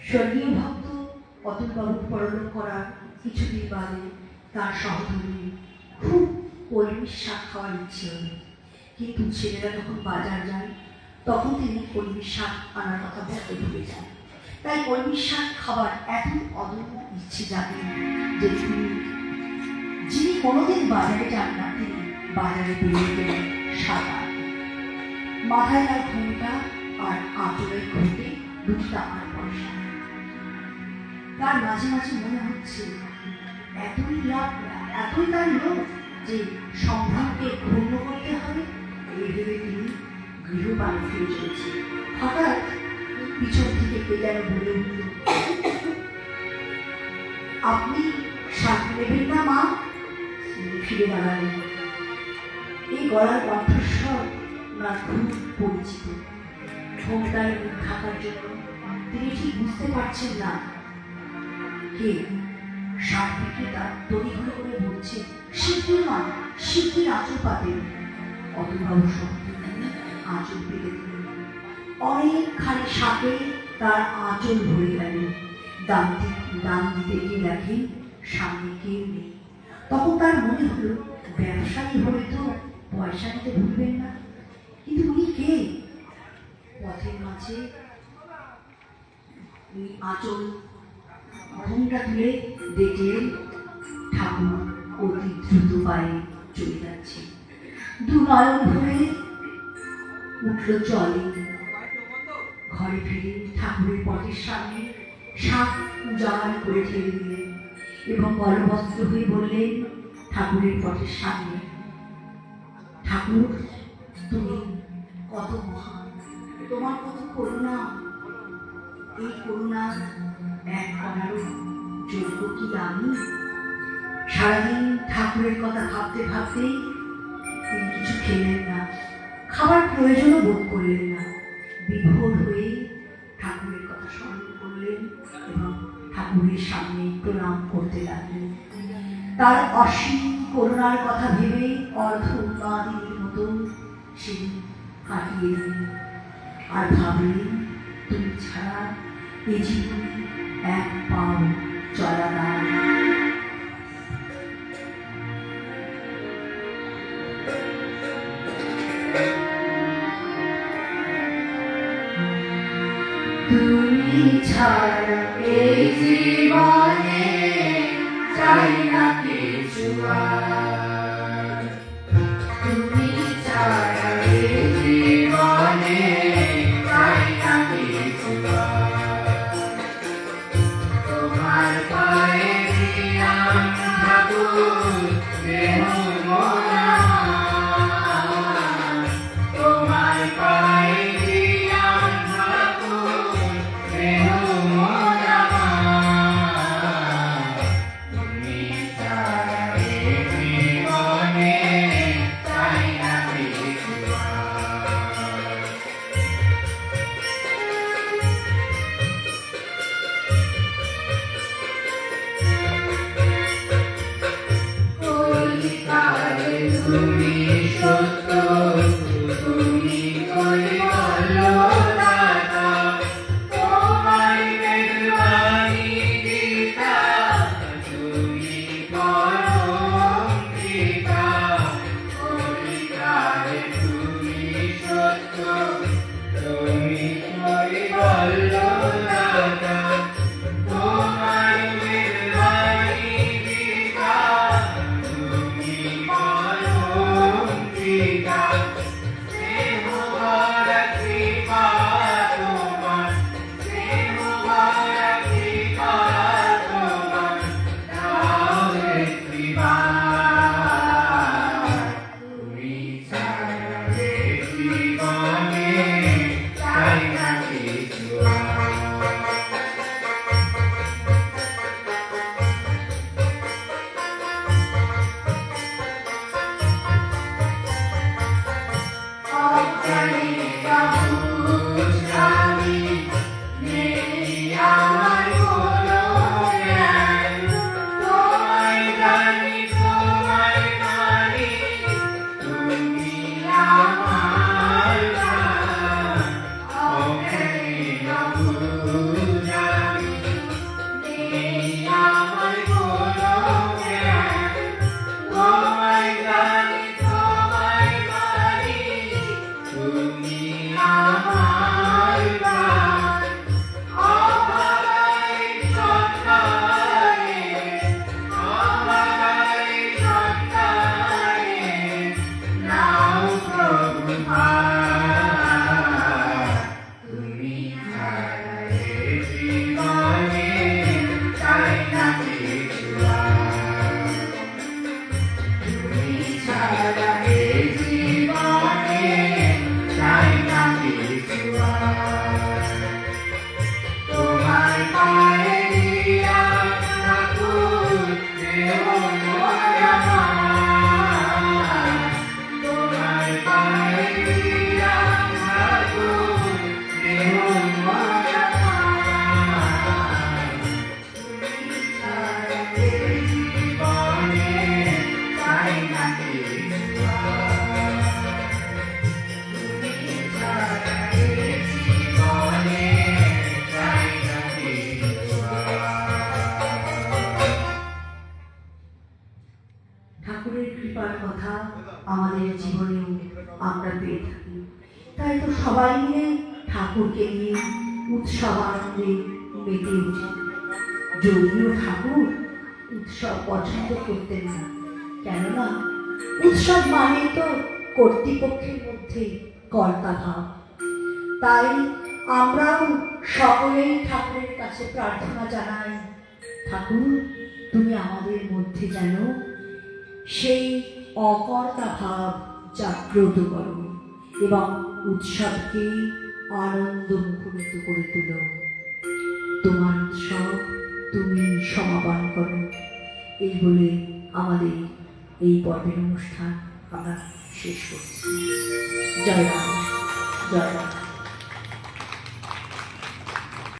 স্বর্গীয় ভক্ত অতুলবাবুর পরলোক করার কিছুদিন বাদে তার সহধর্মী খুব কলমির শাক খাওয়ার ইচ্ছে হল, কিন্তু ছেলেরা যখন বাজার যায় তখন তিনি কলমির শাক আনার কথা বলতে ভুলে যান। তাই কলমির শাক খাবার এত অদম্য ইচ্ছে জাগে যে যিনি কোনোদিন বাজারে যান না তিনি বাজারে বেরিয়ে গেলেন সাদা, মাথায় তার ঘোমটা আর আঁচলের ঘুঁটে দুটি টাকার পয়সা। তার মাঝে মাঝে মনে হচ্ছে এতই তার লোক যে সম্ভ্রমকে পূর্ণ করতে হবে, এই ভেবে তিনি গৃহবাড়ি ফিরে চলেছে। হঠাৎ পিছন থেকে কে যেন বলে উঠল, আপনি শাক নেবেন না মা? ফিরে দাঁড়ালেন। এই গলার কণ্ঠস্বর না খুব পরিচিত। ঘোমটায় মুখ ঢাকার জন্য তিনি ঠিক বুঝতে পারছেন না কে। শাক বিক্রেতা তৈরি করে বলছে, শিগগির মা, শিগগির আঁচল পাবেন। অতুলবাবু আঁচল পেতে দিলেন। অনেকখানি শাকে তার আঁচল ভরে গেল। দাম দিতে গিয়ে দেখেন সামনে কেউ নেই। তখন তার মনে হলো ব্যবসায়ী হলে তো পয়সা নিতে ভুলবেন না, কিন্তু উনি কে? পথের মাঝে উনি আঁচল ঘোমটা তুলে দেখলেন ঠাকুর অতি দ্রুত পায়ে চলে যাচ্ছে। দু নয়ন ভরে উঠল জলে। ঘরে ফিরে ঠাকুরের পথের সামনে শাক উজাড় করে ঠেলে দিলেন এবং গলবস্ত্র হয়ে বললেন ঠাকুরের পথের সামনে, ঠাকুর তুমি কত মহান, তোমার কত করুণা, এই করুণা এক কণারও যোগ্য কি আমি? সারাদিন ঠাকুরের কথা ভাবতে ভাবতে তিনি কিছু খেলেন না, খাবার প্রয়োজনও বোধ করলেন না। বিভোর হয়ে ঠাকুরের কথা স্মরণ করলেন এবং ঠাকুরের সামনে প্রণাম করতে লাগলেন। তার অসীম করুণার কথা ভেবে অর্ধ উন্মাদিনীর মতো সে কাটিয়ে দিলেন আর ভাবলেন, তুমি ছাড়া এ জীবনে এক পাও চলা দায়। তুমি ছাড়া এই জীবনে চাই না কিছু আর, তুমি ছাড়া এই জীবনে চাই না কিছু আর, তোমার পায়ে দিলাম ঠাকুর দেহ মন আমার, তোমার পায়ে দিলাম ঠাকুর দেহ মন আমার, তুমি ছাড়া এই জীবনে চাই না কিছু আর। অজ্ঞানী বাবুর জানি নেই আমার কোনো জ্ঞান, তোমায় জানি তোমায় মানি, তুমি আমার প্রাণ। অজ্ঞানী বাবুর জানি নেই আমার কোনো জ্ঞান, তোমায় জানি তোমায় মানি, তুমি আমার প্রাণ। অভাগাই সন্তানে, অভাগাই সন্তানে, নাও প্রভু ভার। তুমি ছাড়া এ জীবনে চাই না কিছু আর। তুমি ছাড়া এ জীবনে চাই না কিছু আর। তোমার পায়ে দিলাম ঠাকুর দেহ মন আমার। তোমার পায়ে দিলাম ঠাকুর দেহ মন আমার। তুমি ছাড়া এ জীবনে চাই না কিছু আর। তুমি ছাড়া এ জীবনে চাই না কিছু আর। ঠাকুরের কৃপার কথা আমাদের জীবনেও আমরা পেয়ে থাকি। তাই তো সবাই মিলে ঠাকুরকে নিয়ে উৎসব আনন্দে মেতে উঠি। যদিও ঠাকুর উৎসব পছন্দ করতেন না, কেননা উৎসব মানে তো কর্তৃপক্ষের মধ্যে কর্তা ভাব। তাই আমরাও সকলেই ঠাকুরের কাছে প্রার্থনা জানাই, ঠাকুর তুমি আমাদের মধ্যে যেন সেই অকর্তা ভাব জাগ্রত করো এবং উৎসবকে আনন্দ মুখরিত করে তোলো। তোমার উৎসব তুমি সমাপন করো, এই বলে আমাদের এই পর্বের অনুষ্ঠান আমরা শেষ করছি। জয় রাম, জয় রাম।